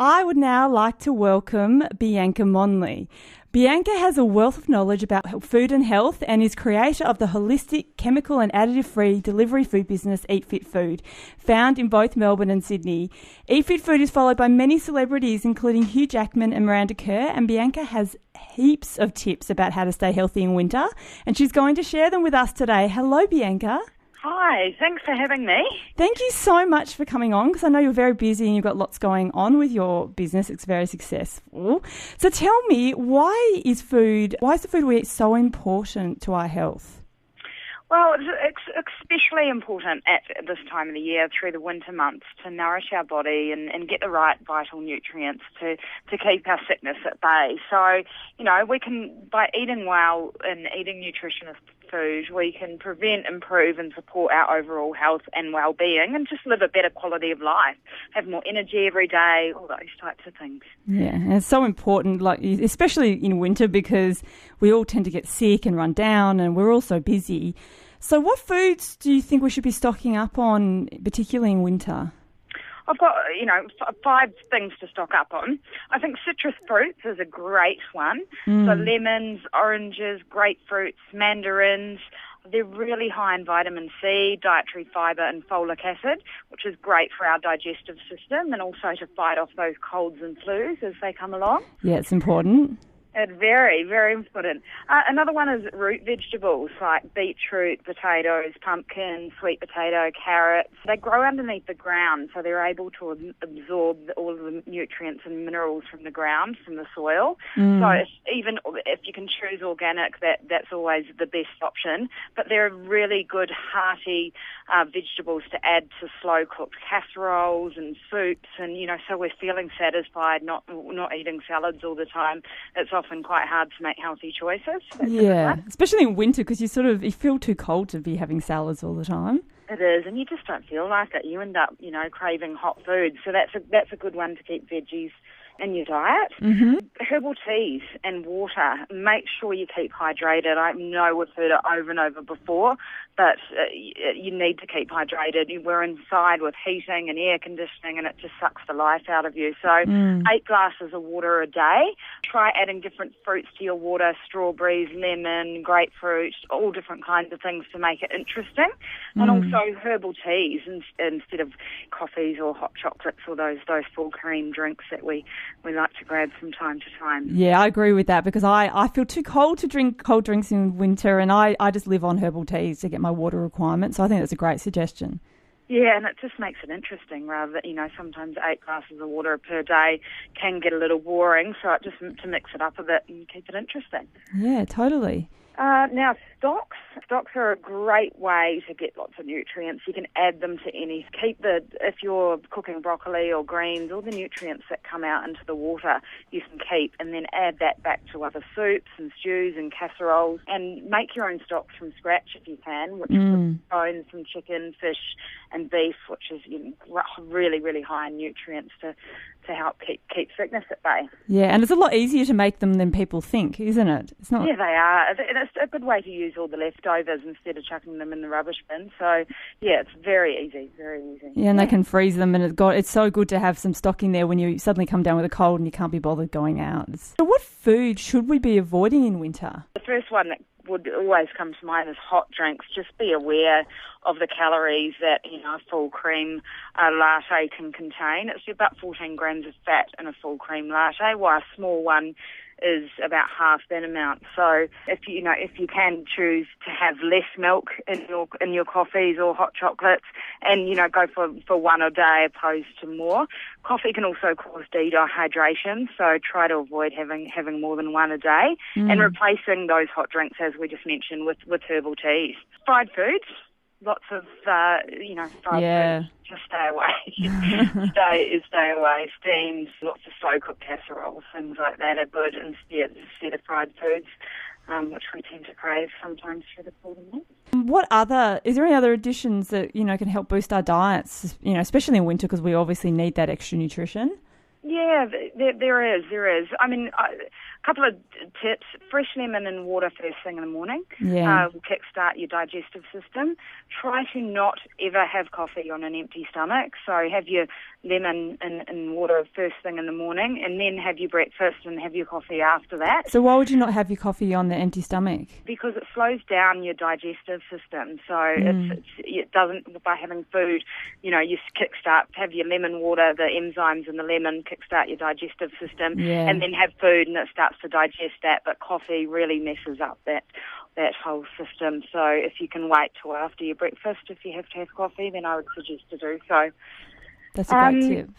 I would now like to welcome Bianca Monley. Bianca has a wealth of knowledge about food and health and is creator of the holistic, chemical and additive-free delivery food business Eat Fit Food, found in both Melbourne and Sydney. Eat Fit Food is followed by many celebrities, including Hugh Jackman and Miranda Kerr, and Bianca has heaps of tips about how to stay healthy in winter, and she's going to share them with us today. Hello, Bianca. Hi, thanks for having me. Thank you so much for coming on, because I know you're very busy and you've got lots going on with your business. It's very successful. So tell me, why is the food we eat so important to our health? Well, it's especially important at this time of the year through the winter months to nourish our body and get the right vital nutrients to keep our sickness at bay. So, we can, by eating well and eating nutritious food, we can prevent, improve and support our overall health and well-being and just live a better quality of life, have more energy every day, all those types of things. Yeah, and it's so important, especially in winter, because we all tend to get sick and run down and we're all so busy. So what foods do you think we should be stocking up on, particularly in winter? I've got, 5 things to stock up on. I think citrus fruits is a great one. So lemons, oranges, grapefruits, mandarins. They're really high in vitamin C, dietary fibre and folic acid, which is great for our digestive system and also to fight off those colds and flus as they come along. Yeah, it's important. It's very, very important. Another one is root vegetables like beetroot, potatoes, pumpkin, sweet potato, carrots. They grow underneath the ground, so they're able to absorb all of the nutrients and minerals from the ground, from the soil. So even if you can choose organic, that's always the best option. But they're really good, hearty vegetables to add to slow-cooked casseroles and soups, and so we're feeling satisfied, not eating salads all the time. It's often quite hard to make healthy choices. Yeah, especially in winter, because you feel too cold to be having salads all the time. It is, and you just don't feel like it. You end up, craving hot food. So that's a good one to keep veggies in your diet. Herbal teas and water. Make sure you keep hydrated. I know we've heard it over and over before, but you need to keep hydrated. We're inside with heating and air conditioning, and it just sucks the life out of you. So 8 glasses of water a day. Try adding different fruits to your water, strawberries, lemon, grapefruit, all different kinds of things to make it interesting. And also herbal teas instead of coffees or hot chocolates or those full cream drinks that we like to grab from time to time. Yeah, I agree with that, because I feel too cold to drink cold drinks in winter, and I just live on herbal teas to get my water requirement. So I think that's a great suggestion. Yeah, and it just makes it interesting rather than, sometimes 8 glasses of water per day can get a little boring, so just to mix it up a bit and keep it interesting. Yeah, totally. Now, stocks. Stocks are a great way to get lots of nutrients. You can add them to any. If you're cooking broccoli or greens, all the nutrients that come out into the water you can keep, and then add that back to other soups and stews and casseroles, and make your own stocks from scratch if you can, which is bones from chicken, fish and beef, which is really, really high in nutrients to help keep sickness at bay. Yeah, and it's a lot easier to make them than people think, isn't it? It's not. Yeah, they are. It's a good way to use all the leftovers instead of chucking them in the rubbish bin. So, yeah, it's very easy, very easy. Yeah, and they can freeze them, and it's so good to have some stock in there when you suddenly come down with a cold and you can't be bothered going out. So what food should we be avoiding in winter? The first one that would always come to mind is hot drinks. Just be aware of the calories that a full cream latte can contain. It's about 14 grams of fat in a full cream latte, while a small one is about half that amount. So if you can choose to have less milk in your coffees or hot chocolates, and go for one a day opposed to more. Coffee can also cause dehydration, so try to avoid having more than one a day, and replacing those hot drinks, as we just mentioned, with herbal teas. Fried foods. Lots of, fried food. Just stay away. stay away. Steamed, lots of slow-cooked casseroles, things like that are good instead of fried foods, which we tend to crave sometimes through the cold months. Is there any other additions that, can help boost our diets, especially in winter, because we obviously need that extra nutrition? Yeah, there is. I mean, a couple of tips. Fresh lemon and water first thing in the morning will kickstart your digestive system. Try to not ever have coffee on an empty stomach. So have your lemon in water first thing in the morning, and then have your breakfast and have your coffee after that. So why would you not have your coffee on the empty stomach? Because it slows down your digestive system. So it doesn't, by having food, you kickstart, have your lemon water, the enzymes in the lemon kickstart your digestive system, and then have food and it starts to digest that. But coffee really messes up that whole system. So if you can wait till after your breakfast, if you have to have coffee, then I would suggest to do so. That's a great tip.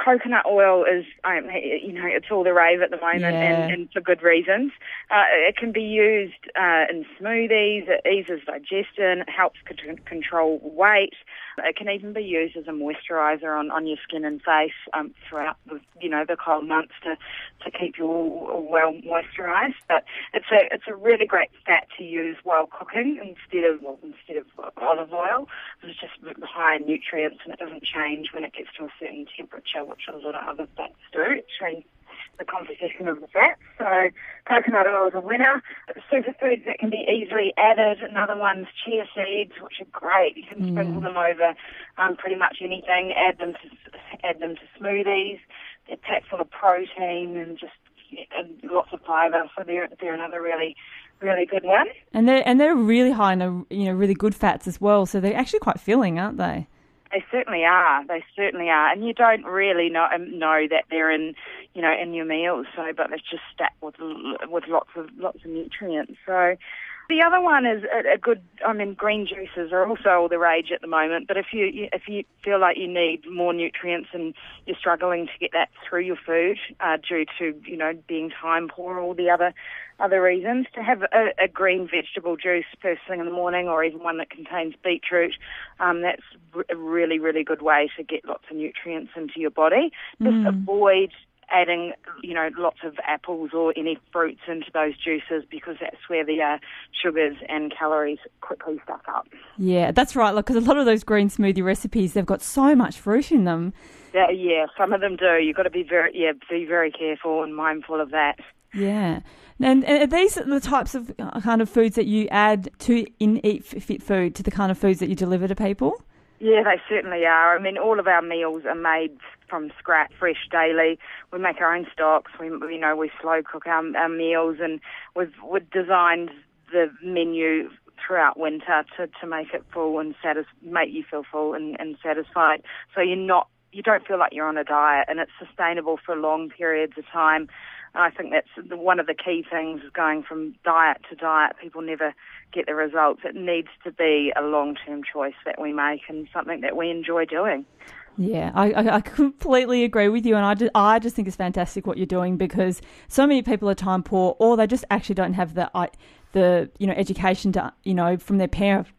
Coconut oil is, it's all the rave at the moment, and for good reasons. It can be used in smoothies. It eases digestion. It helps control weight. It can even be used as a moisturiser on your skin and face throughout the cold months to keep you all well moisturised. But it's a really great fat to use while cooking instead of olive oil. It's just high in nutrients, and it doesn't change when it gets to a certain temperature, which a lot of other fats do. It changes the composition of the fat. So coconut oil is a winner. Superfoods that can be easily added. Another one's chia seeds, which are great. You can sprinkle them over pretty much anything. Add them to smoothies. They're packed full of protein and just lots of fibre. So they're another really good one. And they're really high in really good fats as well. So they're actually quite filling, aren't they? They certainly are. And you don't really know that they're in your meals. So, but it's just stacked with lots of nutrients. So, the other one is a good. Green juices are also all the rage at the moment. But if you feel like you need more nutrients and you're struggling to get that through your food due to being time poor, or all the other reasons, to have a green vegetable juice first thing in the morning, or even one that contains beetroot, that's a really, really good way to get lots of nutrients into your body. Just avoid adding, lots of apples or any fruits into those juices, because that's where the sugars and calories quickly stack up. Yeah, that's right, because a lot of those green smoothie recipes, they've got so much fruit in them. Yeah, some of them do. You've got to be very careful and mindful of that. Yeah. And are these the types of kind of foods that you add to in Eat Fit Food, to the kind of foods that you deliver to people? Yeah, they certainly are. All of our meals are made from scratch, fresh daily. We make our own stocks. We slow cook our meals, and we've designed the menu throughout winter to make it full and make you feel full and satisfied. So you don't feel like you're on a diet, and it's sustainable for long periods of time. I think that's one of the key things, going from diet to diet. People never get the results. It needs to be a long-term choice that we make, and something that we enjoy doing. Yeah, I completely agree with you, and I just think it's fantastic what you're doing, because so many people are time poor, or they just actually don't have the education to from their parents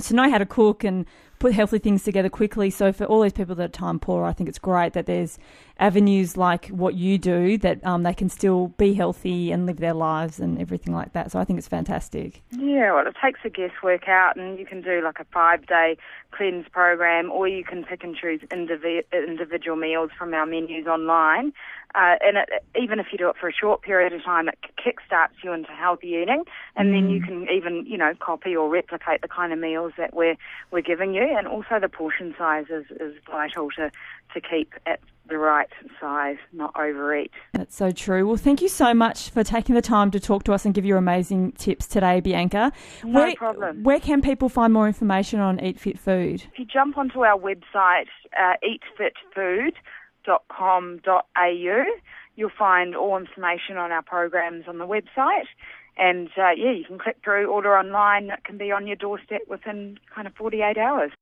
to know how to cook and put healthy things together quickly. So for all these people that are time poor, I think it's great that there's avenues like what you do that they can still be healthy and live their lives and everything like that. So I think it's fantastic. Yeah, well, it takes the guesswork out, and you can do like a 5-day cleanse program, or you can pick and choose individual meals from our menus online. And even if you do it for a short period of time, it kickstarts you into healthy eating, and then you can even, copy or replicate the kind of meals that we're giving you. And also the portion size is vital to keep at the right size, not overeat. That's so true. Well, thank you so much for taking the time to talk to us and give your amazing tips today, Bianca. No problem. Where can people find more information on Eat Fit Food? If you jump onto our website, eatfitfood.com.au, you'll find all information on our programs on the website. And, you can click through, order online. It can be on your doorstep within kind of 48 hours.